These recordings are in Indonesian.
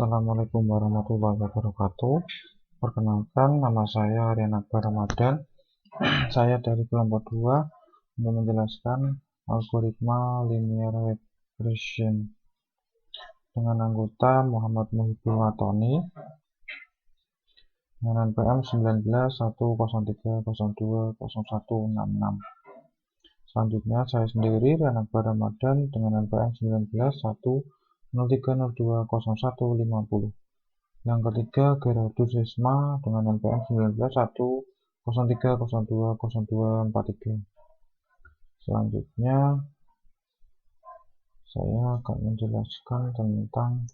Assalamualaikum warahmatullahi wabarakatuh. Perkenalkan, nama saya Rian Akbar Ramadan. Saya dari kelompok 2 untuk menjelaskan algoritma linear regression dengan anggota Muhammad Muhibul Watoni dengan NPM 19.103.02.0166. Selanjutnya saya sendiri Rian Akbar Ramadan dengan NPM 19.103.02.0150. Yang ketiga Gerardus Risma dengan NPM 19.103.02.0243. Selanjutnya saya akan menjelaskan tentang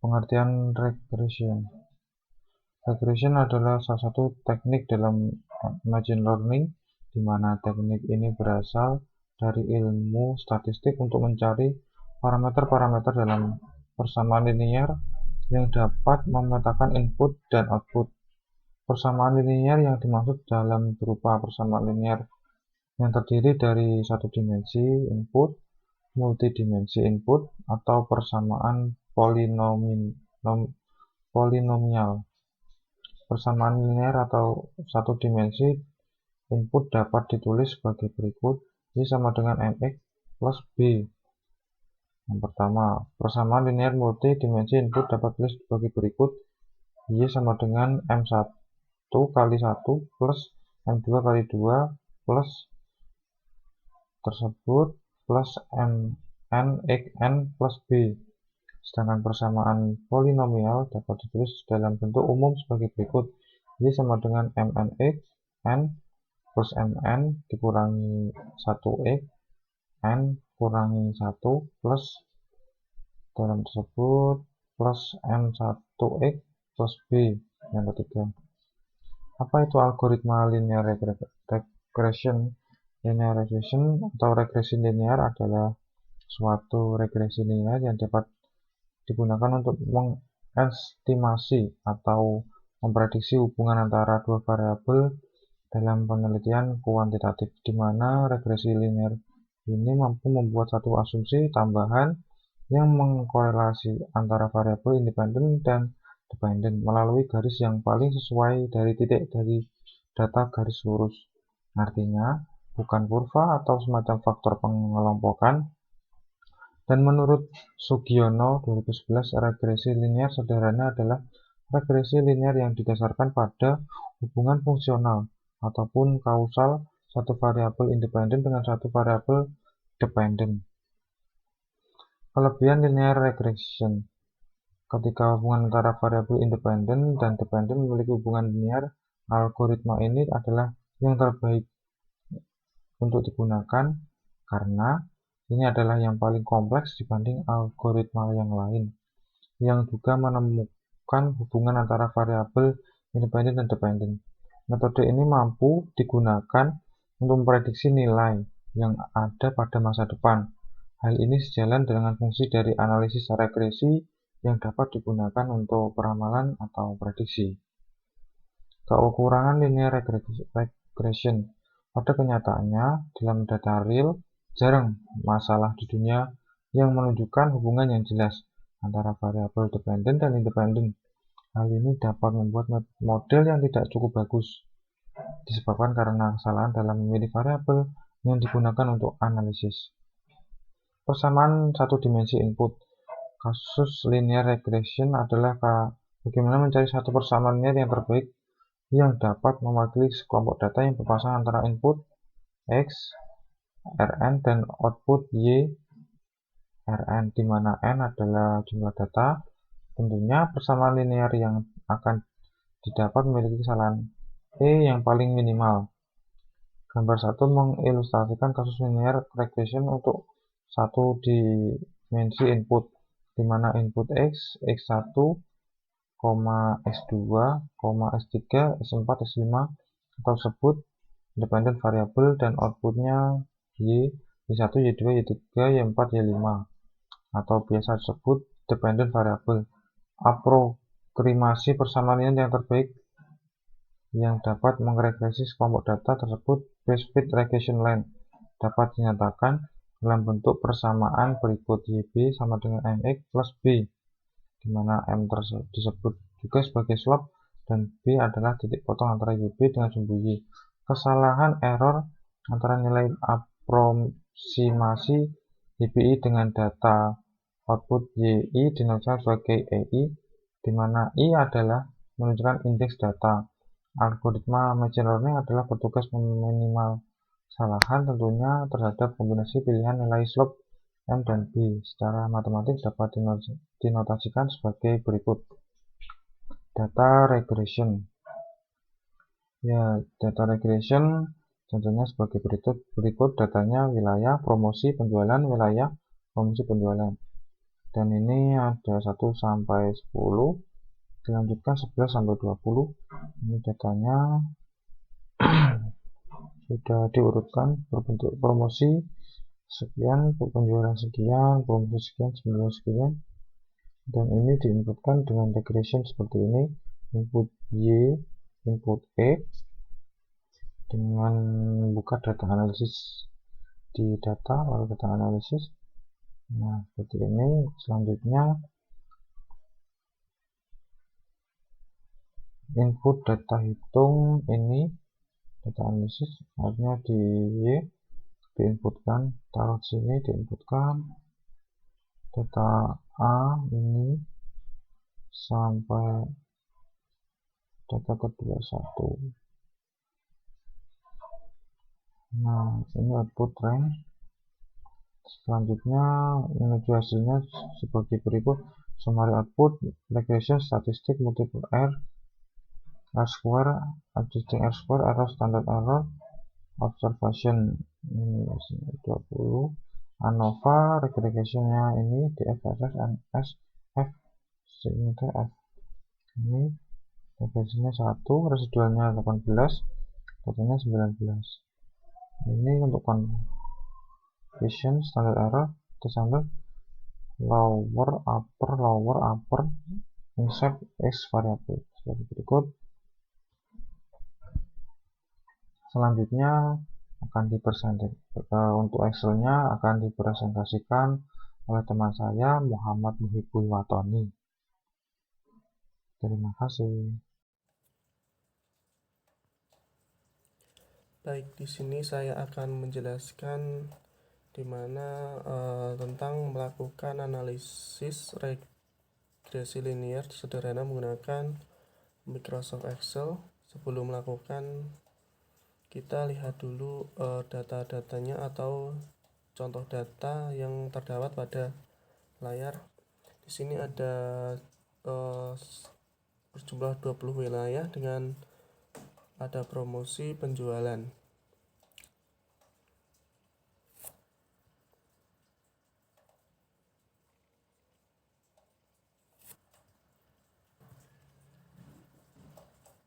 pengertian regression. Regression adalah salah satu teknik dalam machine learning, di mana teknik ini berasal dari ilmu statistik untuk mencari parameter-parameter dalam persamaan linear yang dapat memetakan input dan output. Persamaan linear yang dimaksud dalam berupa persamaan linear yang terdiri dari satu dimensi input, multidimensi input, atau persamaan polinomial. Persamaan linear atau satu dimensi input dapat ditulis sebagai berikut: Y sama dengan mx plus b. Yang pertama, persamaan linear multidimensi input dapat ditulis sebagai berikut: Y sama dengan m1 kali 1 plus m2 kali 2 plus tersebut plus mn xn plus b. Sedangkan persamaan polinomial dapat ditulis dalam bentuk umum sebagai berikut: Y sama dengan mn x n plus mn dikurangi 1x n kurangi 1 plus dalam tersebut plus m1x plus b. Yang ketiga, apa itu algoritma linear regression? Linear regression atau regresi linear adalah suatu regresi linear yang dapat digunakan untuk mengestimasi atau memprediksi hubungan antara dua variabel dalam penelitian kuantitatif, di mana regresi linear ini mampu membuat satu asumsi tambahan yang mengkorelasi antara variabel independen dan dependen melalui garis yang paling sesuai dari titik dari data garis lurus. Artinya, bukan kurva atau semacam faktor pengelompokan. Dan menurut Sugiono 2011, regresi linear sederhana adalah regresi linear yang didasarkan pada hubungan fungsional ataupun kausal satu variabel independen dengan satu variabel dependen. Kelebihan linear regression: ketika hubungan antara variabel independen dan dependen memiliki hubungan linear, algoritma ini adalah yang terbaik untuk digunakan karena ini adalah yang paling kompleks dibanding algoritma yang lain, yang juga menemukan hubungan antara variabel independen dan dependen. Metode ini mampu digunakan untuk memprediksi nilai yang ada pada masa depan. Hal ini sejalan dengan fungsi dari analisis regresi yang dapat digunakan untuk peramalan atau prediksi. Kekurangan linear regression: pada kenyataannya, dalam data real, jarang masalah di dunia yang menunjukkan hubungan yang jelas antara variabel dependen dan independen. Hal ini dapat membuat model yang tidak cukup bagus, disebabkan karena kesalahan dalam memilih variabel yang digunakan untuk analisis. Persamaan satu dimensi input. Kasus linear regression adalah bagaimana mencari satu persamaan linear yang terbaik yang dapat mewakili sekelompok data yang berpasangan antara input x Rn dan output Y Rn, di mana n adalah jumlah data. Tentunya persamaan linear yang akan didapat memiliki kesalahan E yang paling minimal. Gambar 1 mengilustrasikan kasus linear regression untuk satu dimensi input, di mana input x, x1, x2, x3, x4, x5 atau sebut independen variabel dan outputnya Y, Y1, Y2, Y3, Y4, Y5 atau biasa disebut dependen variabel. Aproksimasi persamaan linear yang terbaik yang dapat meregresi sekelompok data tersebut best fit regression line dapat dinyatakan dalam bentuk persamaan berikut. YB sama dengan MX plus B, di mana M disebut juga sebagai slope dan B adalah titik potong antara YB dengan sumbu Y. Kesalahan error antara nilai aproksimasi YBI dengan data output YI dinamakan sebagai EI, di mana I adalah menunjukkan indeks data. Algoritma machine learning adalah bertugas meminimal kesalahan tentunya terhadap kombinasi pilihan nilai slope M dan B. Secara matematik dapat dinotasikan sebagai berikut. Data regression. Ya, data regression contohnya sebagai berikut datanya wilayah promosi penjualan, wilayah promosi penjualan. Dan ini ada 1 sampai 10, dilanjutkan 11 sampai 20. Ini datanya sudah diurutkan berbentuk promosi sekian, penjualan sekian, promosi sekian, penjualan sekian. Dan ini diinputkan dengan regression seperti ini, input Y, input E, dengan buka data analisis di data, lalu data analisis. Nah, seperti ini. Selanjutnya input data hitung ini data analisis, artinya di Y diinputkan, taruh sini diinputkan data A ini sampai data kedua 1. Nah, ini output rank. Selanjutnya menuju hasilnya sebagai berikut. Summary output, regression, statistik, multiple R square, adjusting R square, error, standard error, observation ini 20. ANOVA regressionnya ini DFSS NS F sehingga F. Ini regressionnya 1, residualnya 18, totalnya 19. Ini untuk conversion standard error, standard lower upper insert x variable seperti berikut. Selanjutnya akan untuk Excel-nya akan dipresentasikan oleh teman saya Muhammad Muhibul Watoni. Terima kasih. Baik, di sini saya akan menjelaskan di mana tentang melakukan analisis regresi linear sederhana menggunakan Microsoft Excel. Sebelum melakukan, kita lihat dulu data-datanya atau contoh data yang terdapat pada layar. Di sini ada berjumlah 20 wilayah dengan ada promosi penjualan.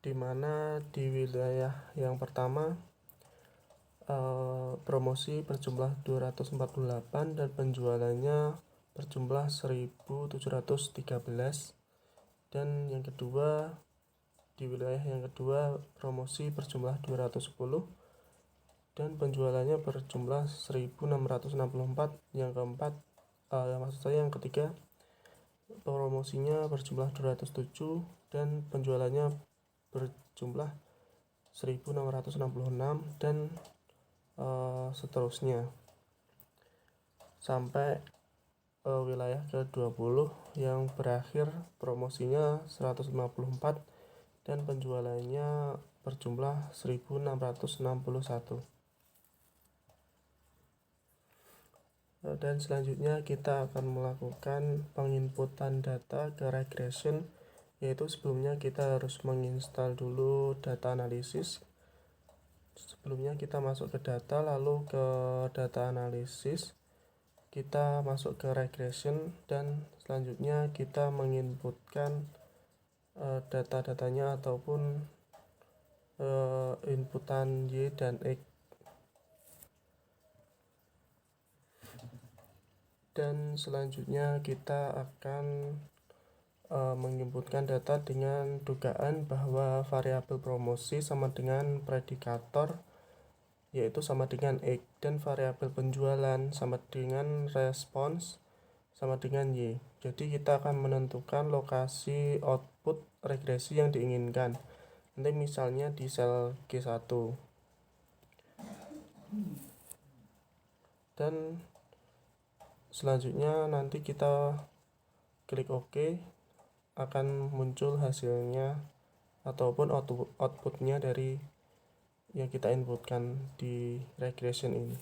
Di mana di wilayah yang pertama promosi berjumlah 248 dan penjualannya berjumlah 1713. Dan yang kedua, di wilayah yang kedua promosi berjumlah 210 dan penjualannya berjumlah 1664. Yang keempat, maksud saya yang ketiga, promosinya berjumlah 207 dan penjualannya berjumlah 1666 dan seterusnya sampai wilayah ke-20 yang berakhir promosinya 154 dan penjualannya berjumlah 1661. Dan selanjutnya kita akan melakukan penginputan data ke regression, yaitu sebelumnya kita harus menginstal dulu data analisis. Sebelumnya kita masuk ke data, lalu ke data analisis, kita masuk ke regression, dan selanjutnya kita menginputkan data-datanya ataupun inputan Y dan X. Dan selanjutnya kita akan menginputkan data dengan dugaan bahwa variabel promosi sama dengan predikator yaitu sama dengan X, dan variabel penjualan sama dengan respons sama dengan Y. Jadi kita akan menentukan lokasi output regresi yang diinginkan. Nanti misalnya di sel G1. Dan selanjutnya nanti kita klik OK, akan muncul hasilnya ataupun outputnya dari yang kita inputkan di regression ini.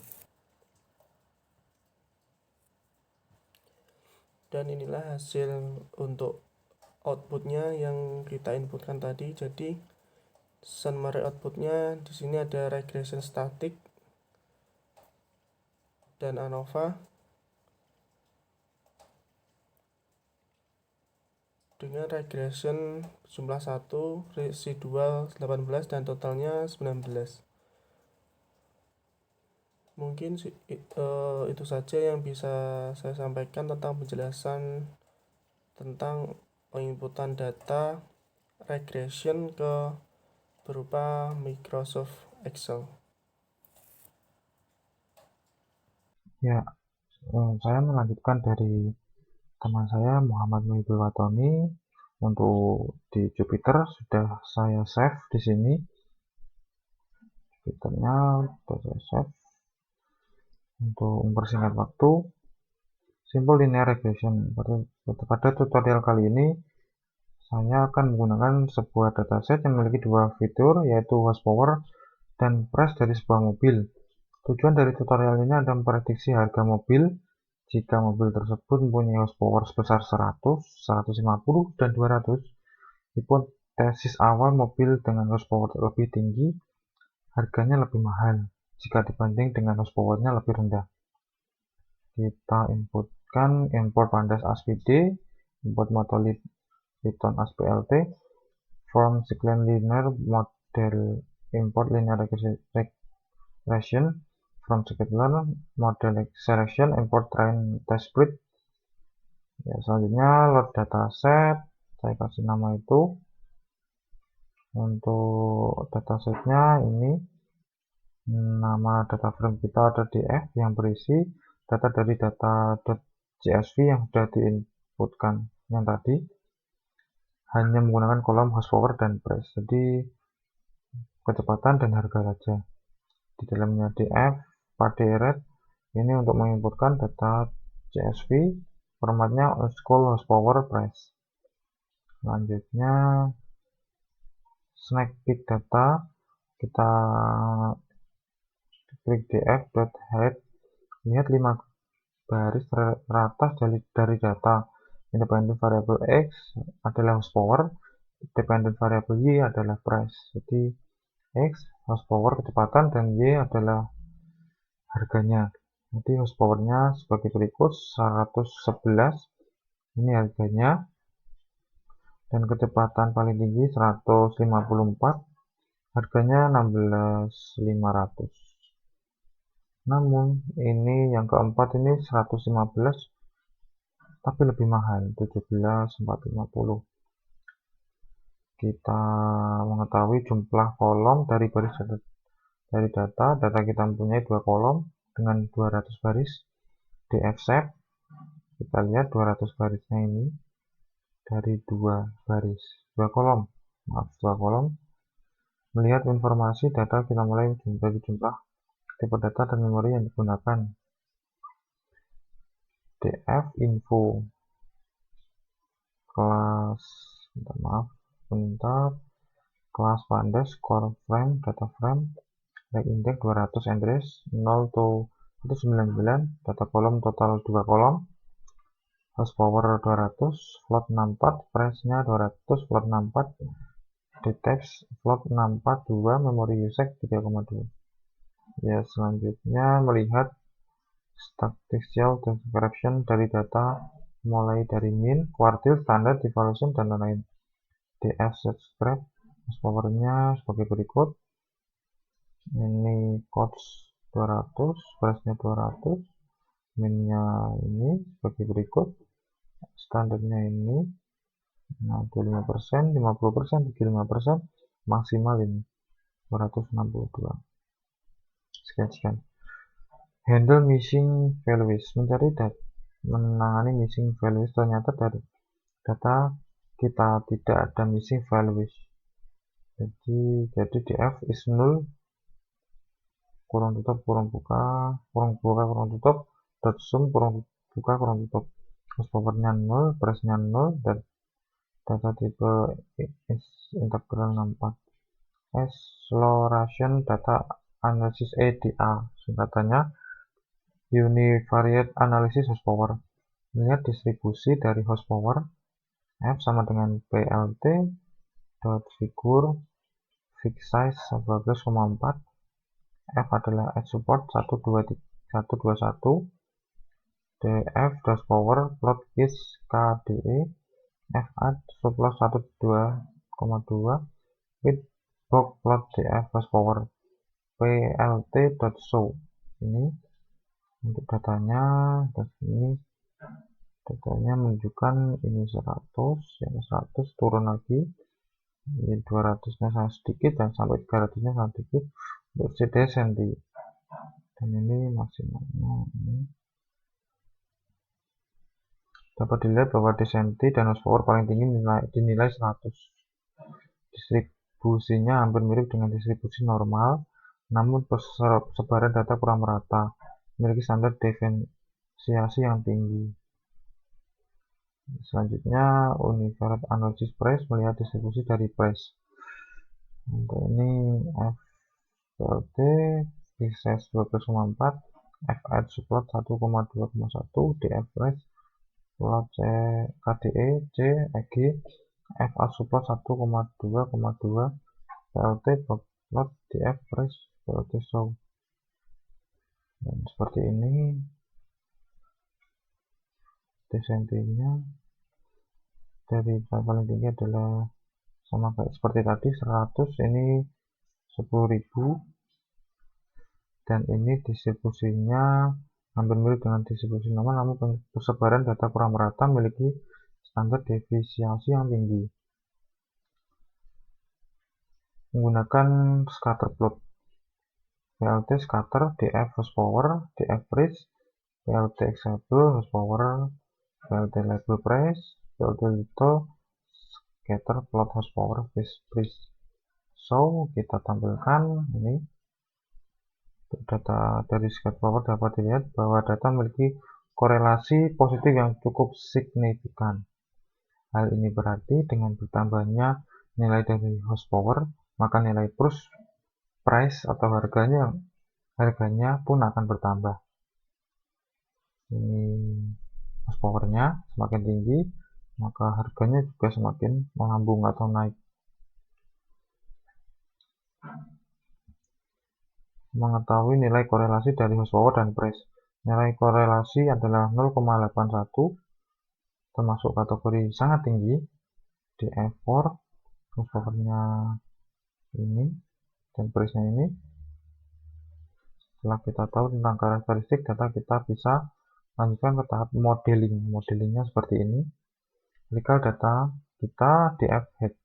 Dan inilah hasil untuk outputnya yang kita inputkan tadi. Jadi summary outputnya di sini ada regression static dan ANOVA dengan regression jumlah 1, residual 18, dan totalnya 19. Mungkin itu saja yang bisa saya sampaikan tentang penjelasan tentang penginputan data regression berupa Microsoft Excel. Ya, saya melanjutkan dari teman saya Muhammad Muhibul Watoni. Untuk di Jupyter sudah saya save di sini. Jupyternya sudah saya save. Untuk mempersingkat waktu, simple linear regression. Pada tutorial kali ini, saya akan menggunakan sebuah dataset yang memiliki dua fitur, yaitu horsepower dan price dari sebuah mobil. Tujuan dari tutorial ini adalah memprediksi harga mobil jika mobil tersebut mempunyai horsepower sebesar 100, 150, dan 200. Hipotesis awal mobil dengan horsepower lebih tinggi, harganya lebih mahal jika dibanding dengan horsepower-nya lebih rendah. Kita inputkan import pandas ASPD, import motolit Python ASPLT, from Cyclen linear model, import linear regression, from Scikit-learn model selection, import train test spread. Ya, selanjutnya load dataset, saya kasih nama itu. Untuk datasetnya ini, nama data frame kita ada di F yang berisi data dari data.csv yang sudah diinputkan yang tadi, hanya menggunakan kolom horsepower dan price, jadi kecepatan dan harga saja. Di dalamnya df /array ini untuk menginputkan data CSV, formatnya school horsepower price. Selanjutnya snack peek data, kita klik df.height, lihat 5 baris teratas dari data. Independent variable X adalah horsepower, dependent variable Y adalah price. Jadi X horsepower kecepatan dan Y adalah harganya. Jadi horsepowernya sebagai berikut, 111 ini harganya, dan kecepatan paling tinggi 154, harganya 16.500. Namun ini yang keempat ini 115 tapi lebih mahal, 17.450. Kita mengetahui jumlah kolom dari baris data kita mempunyai 2 kolom dengan 200 baris. df-set, kita lihat 200 barisnya ini dari 2 kolom. Melihat informasi data, kita mulai dari jumlah tipe data dan memori yang digunakan. df info kelas, kelas pandas core frame data frame, like index 200 address 0 to 199, data kolom total 2 kolom, horsepower 200, float 64, price-nya 200, float 64, dtext float 64, 2, memory usage 3,2. Ya, selanjutnya melihat statistical description dari data mulai dari min, quartile, standard, deviation, dan lain-lain. df subscribe, horsepower-nya sebagai berikut. Ini cost 200, price-nya 200, min-nya ini sebagai berikut, standarnya ini 25%, 50%, 35%, maksimal ini 262. sekian. Handle missing values, menangani missing values. Ternyata dari data kita tidak ada missing values, jadi df is null, kurung tutup kurung buka kurung tutup, dot sum kurung buka kurung tutup, housepowernya 0, price-nya 0, dan data tipe is integral 64. Exploration data analysis EDA, singkatannya univariate analysis horsepower. Melihat distribusi dari horsepower, F sama dengan PLT dot figure fixed size 12,4. F adalah edge support 121, df dash power plot is KDE, F add surplus 12,2 with box plot df dash power plt dot show. Ini untuk datanya, dan ini datanya menunjukkan ini 100, yang 100 turun lagi, ini 200-nya sangat sedikit, dan sampai 300-nya sangat sedikit untuk CD senti, dan ini maksimalnya. Ini dapat dilihat bahwa desenti dan horsepower paling tinggi dinilai 100. Distribusinya hampir mirip dengan distribusi normal, namun persebaran data kurang merata, memiliki standar diferensiasi yang tinggi. Selanjutnya, univariate analysis price, melihat distribusi dari price. Untuk ini FLT size 12,4, F add support 1,2,1, DF price plot KDE C EG, F add support 1,2,2, PLT plot DF price PLT show. Dan seperti ini desentinya dari paling tinggi adalah sama kayak seperti tadi 100, ini 10.000, dan ini distribusinya hampir mirip dengan distribusi normal, namun persebaran data kurang merata, memiliki standar defisiasi yang tinggi. Menggunakan scatter plot, PLT scatter, DF horsepower, DF price, PLT example horsepower, PLT label price, PLT little scatter plot horsepower price. So kita tampilkan ini untuk data dari scatter plot, dapat dilihat bahwa data memiliki korelasi positif yang cukup signifikan. Hal ini berarti dengan bertambahnya nilai dari horsepower, maka nilai price atau harganya pun akan bertambah. Ini horsepowernya semakin tinggi, maka harganya juga semakin melambung atau naik. Mengetahui nilai korelasi dari horsepower dan price. Nilai korelasi adalah 0,81, termasuk kategori sangat tinggi. DF4, horsepowernya ini, dan price-nya ini. Setelah kita tahu tentang karakteristik data, kita bisa lanjutkan ke tahap modeling. Modelingnya seperti ini. Jika data kita DF head,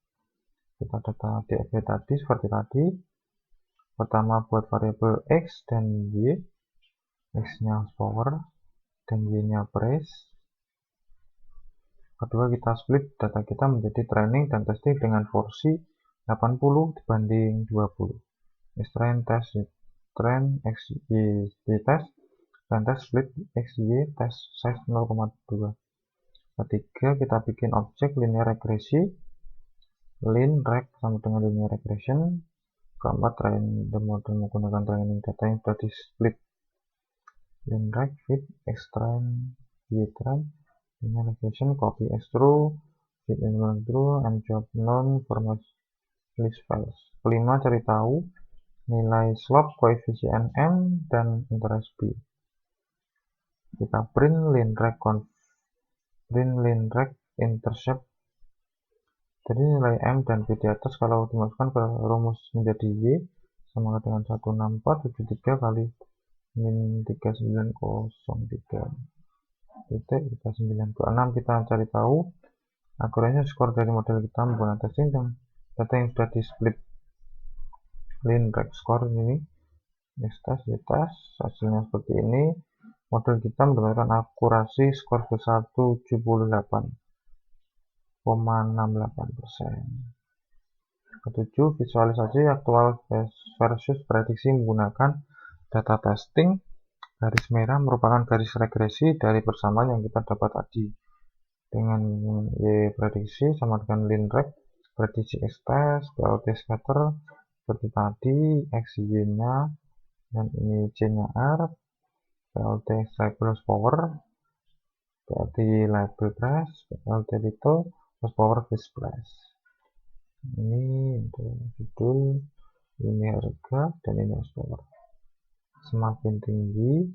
kita data DF head tadi seperti tadi. Pertama buat variabel X dan Y, X-nya horsepower dan Y-nya price. Kedua, kita split data kita menjadi training dan testing dengan porsi 80 dibanding 20. Train test, train XY test, dan test split XY test size 0,2. Ketiga, kita bikin objek linear regresi, lin reg sama dengan linear regression. Keempat, train the model menggunakan training data yang sudah di split, lin reg fit x train y train, linear regression copy x true, fit element true, and job non format list files. Kelima, cari tahu nilai slope, koefisien m, dan interest b. Kita print lin reg intercept. Jadi nilai M dan B di atas kalau dimasukkan ke rumus menjadi Y sama dengan 16473 kali min 3903 titik 3926. Kita cari tahu akurasinya skor dari model kita menggunakan testing dan data yang sudah di split lin reg score ini Tes, hasilnya seperti ini. Model kita mendapatkan akurasi skor besar 78,68%. Ketujuh, visualisasi aktual versus prediksi menggunakan data testing. Garis merah merupakan garis regresi dari persamaan yang kita dapat tadi. Dengan Y prediksi sama dengan linreg, prediksi X test, PLT scatter seperti tadi, X Y-nya, dan ini C-nya R, PLT label power, PLT label press, PLT little, power fish press. Ini untuk judul, ini harga, dan ini power. Semakin tinggi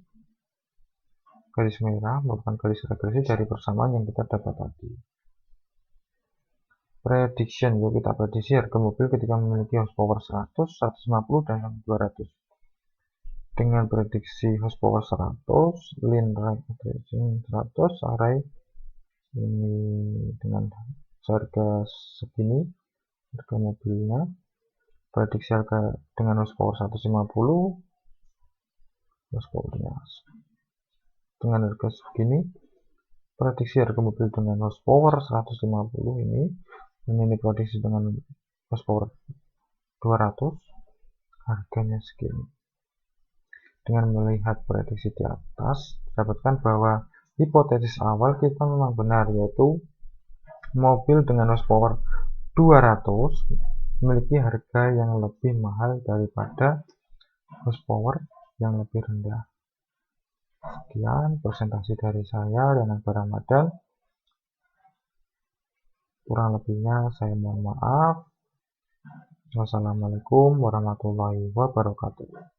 garis merah merupakan garis regresi dari persamaan yang kita dapat tadi. Prediction, yuk kita prediksi harga mobil ketika memiliki horsepower 100, 150, dan 200. Dengan prediksi horsepower 100, linreg 100, array ini dengan harga segini, harga mobilnya, prediksi harga dengan horsepower 150, horsepowernya dengan harga segini, prediksi harga mobil dengan horsepower 150 ini prediksi dengan horsepower 200, harganya segini. Dengan melihat prediksi di atas, dapatkan bahwa hipotesis awal kita memang benar, yaitu mobil dengan horsepower 200 memiliki harga yang lebih mahal daripada horsepower yang lebih rendah. Sekian presentasi dari saya, Danang Ramadan. Kurang lebihnya saya mohon maaf. Wassalamualaikum warahmatullahi wabarakatuh.